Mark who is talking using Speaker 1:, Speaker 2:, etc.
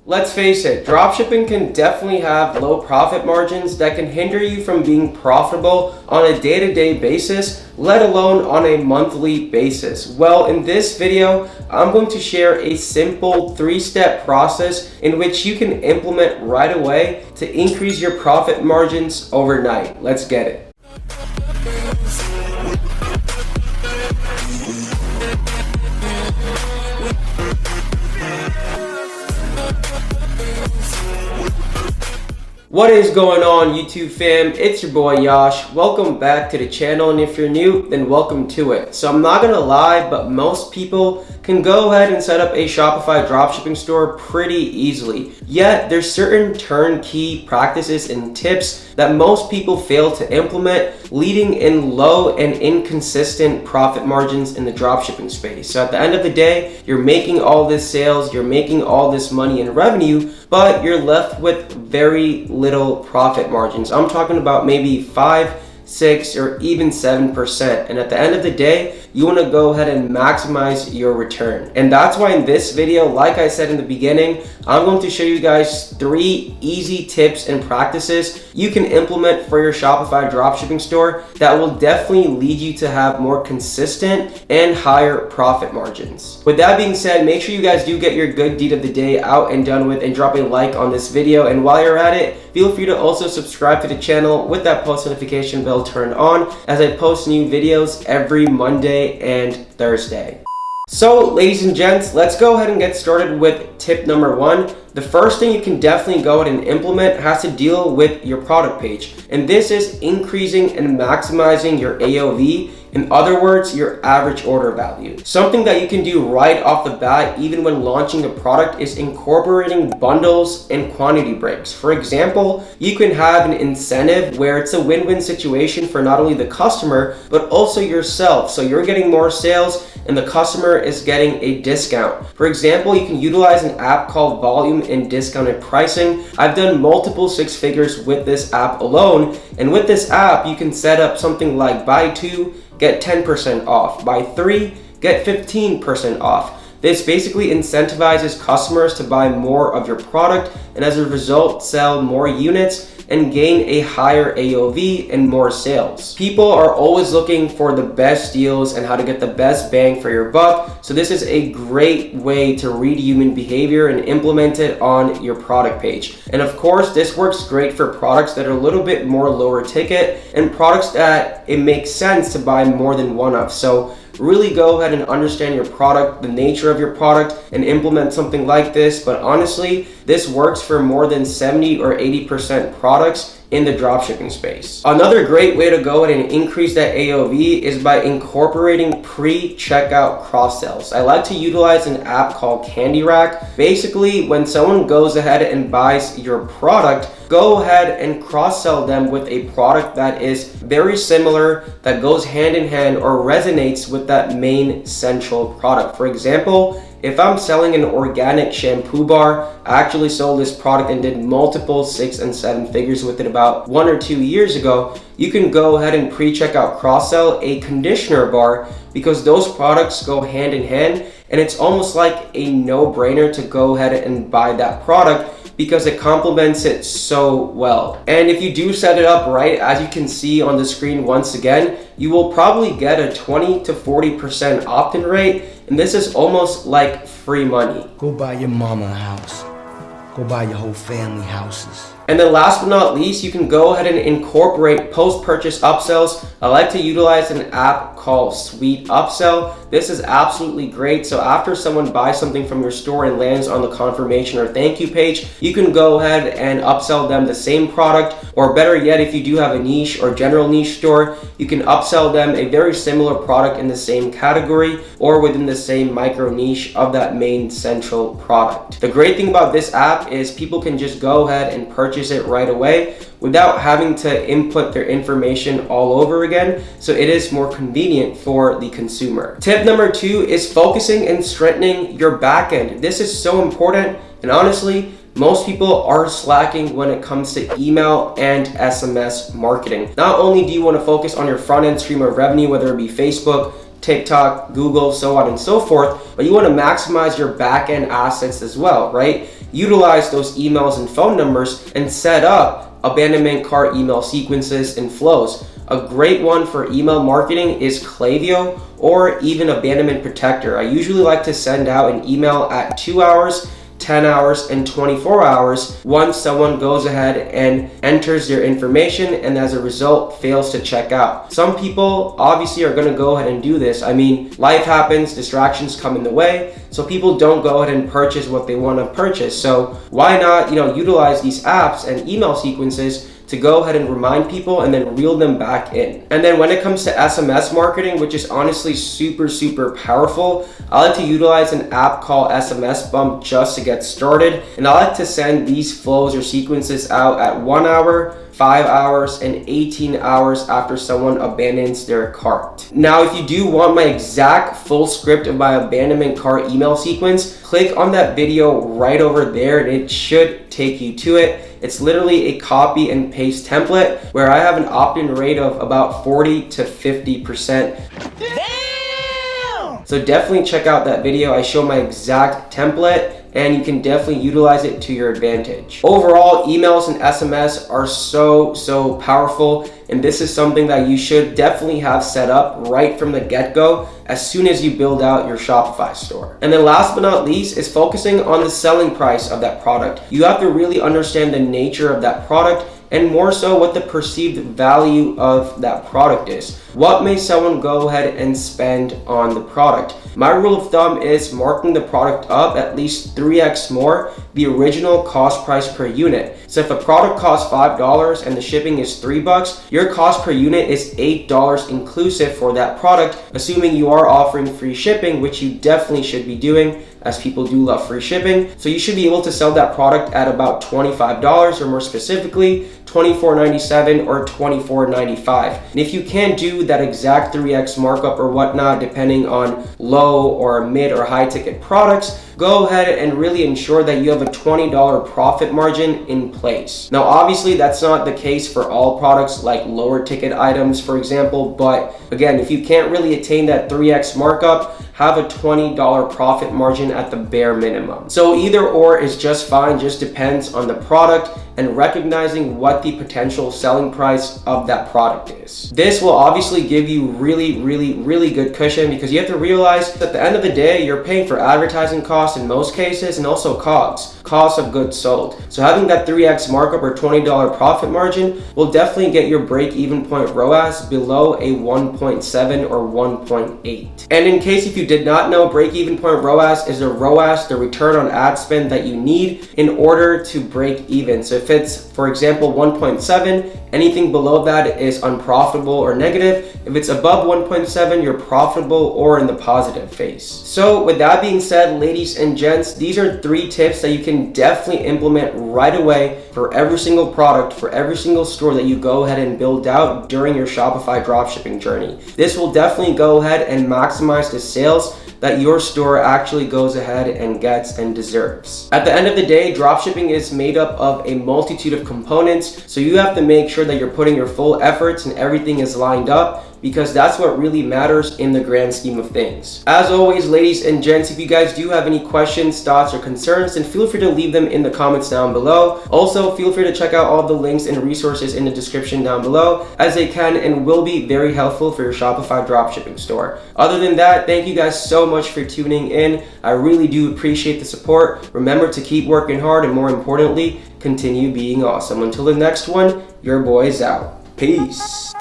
Speaker 1: Let's face it, dropshipping can definitely have low profit margins that can hinder you from being profitable on a day-to-day basis, let alone on a monthly basis. Well, in this video, I'm going to share a simple 3-step process in which you can implement right away to increase your profit margins overnight. Let's get it. What is going on, YouTube fam? It's your boy Yash. Welcome back to the channel, and if you're new, then welcome to it. So I'm not gonna lie, but most people can go ahead and set up a Shopify dropshipping store pretty easily. Yet there's certain turnkey practices and tips that most people fail to implement, leading in low and inconsistent profit margins in the dropshipping space. So at the end of the day, you're making all this sales, you're making all this money in revenue, but you're left with very little profit margins. I'm talking about maybe 5, 6, or even 7%. And at the end of the day, you want to go ahead and maximize your return. And that's why in this video, like I said in the beginning, I'm going to show you guys 3 easy tips and practices you can implement for your Shopify dropshipping store that will definitely lead you to have more consistent and higher profit margins. With that being said, make sure you guys do get your good deed of the day out and done with and drop a like on this video. And while you're at it, feel free to also subscribe to the channel with that post notification bell turned on, as I post new videos every Monday and Thursday. So ladies and gents, let's go ahead and get started with tip number 1. The first thing you can definitely go ahead and implement has to deal with your product page. And this is increasing and maximizing your AOV. In other words, your average order value. Something that you can do right off the bat, even when launching a product, is incorporating bundles and quantity breaks. For example, you can have an incentive where it's a win-win situation for not only the customer, but also yourself. So you're getting more sales and the customer is getting a discount. For example, you can utilize an app called Volume and Discounted Pricing. I've done multiple 6 figures with this app alone. And with this app, you can set up something like buy 2, get 10% off, buy 3, get 15% off. This basically incentivizes customers to buy more of your product and as a result sell more units and gain a higher AOV and more sales. People are always looking for the best deals and how to get the best bang for your buck. So this is a great way to read human behavior and implement it on your product page. And of course, this works great for products that are a little bit more lower ticket and products that it makes sense to buy more than one of. So really go ahead and understand your product, the nature of your product, and implement something like this. But honestly, this works for more than 70 or 80% products in the dropshipping space. Another great way to go ahead and increase that AOV is by incorporating pre-checkout cross-sells. I like to utilize an app called Candy Rack. Basically, when someone goes ahead and buys your product, go ahead and cross-sell them with a product that is very similar, that goes hand in hand or resonates with that main central product. For example, if I'm selling an organic shampoo bar, I actually sold this product and did multiple 6 and 7 figures with it about 1 or 2 years ago. You can go ahead and pre-checkout cross-sell a conditioner bar because those products go hand in hand, and it's almost like a no-brainer to go ahead and buy that product because it complements it so well. And if you do set it up right, as you can see on the screen once again, you will probably get a 20 to 40% opt-in rate, and this is almost like free money.
Speaker 2: Go buy your mama a house. Go buy your whole family houses.
Speaker 1: And then last but not least, you can go ahead and incorporate post-purchase upsells. I like to utilize an app called Sweet Upsell. This is absolutely great. So after someone buys something from your store and lands on the confirmation or thank you page, you can go ahead and upsell them the same product, or better yet, if you do have a niche or general niche store, you can upsell them a very similar product in the same category or within the same micro niche of that main central product. The great thing about this app is people can just go ahead and purchase it right away without having to input their information all over again, so it is more convenient for the consumer. Tip number 2 is focusing and strengthening your backend. This is so important, and honestly, most people are slacking when it comes to email and SMS marketing. Not only do you want to focus on your front end stream of revenue, whether it be Facebook, TikTok, Google, so on and so forth, but you want to maximize your back-end assets as well, right? Utilize those emails and phone numbers and set up abandonment cart email sequences and flows. A great one for email marketing is Klaviyo or even Abandonment Protector. I usually like to send out an email at 2 hours, 10 hours, and 24 hours once someone goes ahead and enters their information and as a result fails to check out. Some people obviously are going to go ahead and do this. I mean, life happens, distractions come in the way, so people don't go ahead and purchase what they want to purchase. So why not, utilize these apps and email sequences to go ahead and remind people and then reel them back in. And then when it comes to SMS marketing, which is honestly super, super powerful, I like to utilize an app called SMS Bump just to get started. And I like to send these flows or sequences out at 1 hour, 5 hours, and 18 hours after someone abandons their cart. Now, if you do want my exact full script of my abandonment cart email sequence, click on that video right over there and it should take you to it. It's literally a copy and paste template where I have an opt-in rate of about 40 to 50%. So definitely check out that video. I show my exact template and you can definitely utilize it to your advantage. Overall, emails and SMS are so powerful, and this is something that you should definitely have set up right from the get-go as soon as you build out your Shopify store. And then last but not least is focusing on the selling price of that product. You have to really understand the nature of that product and more so what the perceived value of that product is. What may someone go ahead and spend on the product? My rule of thumb is marking the product up at least 3x more the original cost price per unit. So if a product costs $5 and the shipping is $3, your cost per unit is $8 inclusive for that product, assuming you are offering free shipping, which you definitely should be doing, as people do love free shipping. So you should be able to sell that product at about $25, or more specifically $24.97 or $24.95. And if you can't do that exact 3x markup or whatnot, depending on low or mid or high ticket products, go ahead and really ensure that you have a $20 profit margin in place. Now, obviously that's not the case for all products like lower ticket items, for example, but again, if you can't really attain that 3x markup, have a $20 profit margin at the bare minimum. So either or is just fine, just depends on the product and recognizing what the potential selling price of that product is. This will obviously give you really good cushion, because you have to realize that at the end of the day, you're paying for advertising costs in most cases and also COGS, cost of goods sold. So having that 3x markup or $20 profit margin will definitely get your break-even point ROAS below a 1.7 or 1.8. And in case if you did not know, break-even point ROAS is the ROAS, the return on ad spend that you need in order to break even. So if it's, for example, 1.7, anything below that is unprofitable or negative. If it's above 1.7, you're profitable or in the positive phase. So with that being said, ladies and gents, these are 3 tips that you can definitely implement right away for every single product, for every single store that you go ahead and build out during your Shopify dropshipping journey. This will definitely go ahead and maximize the sales that your store actually goes ahead and gets and deserves. At the end of the day, dropshipping is made up of a multitude of components, so you have to make sure that you're putting your full efforts and everything is lined up, because that's what really matters in the grand scheme of things. As always, ladies and gents, if you guys do have any questions, thoughts, or concerns, then feel free to leave them in the comments down below. Also, feel free to check out all the links and resources in the description down below, as they can and will be very helpful for your Shopify dropshipping store. Other than that, thank you guys so much for tuning in. I really do appreciate the support. Remember to keep working hard and, more importantly, continue being awesome. Until the next one, your boy's out. Peace.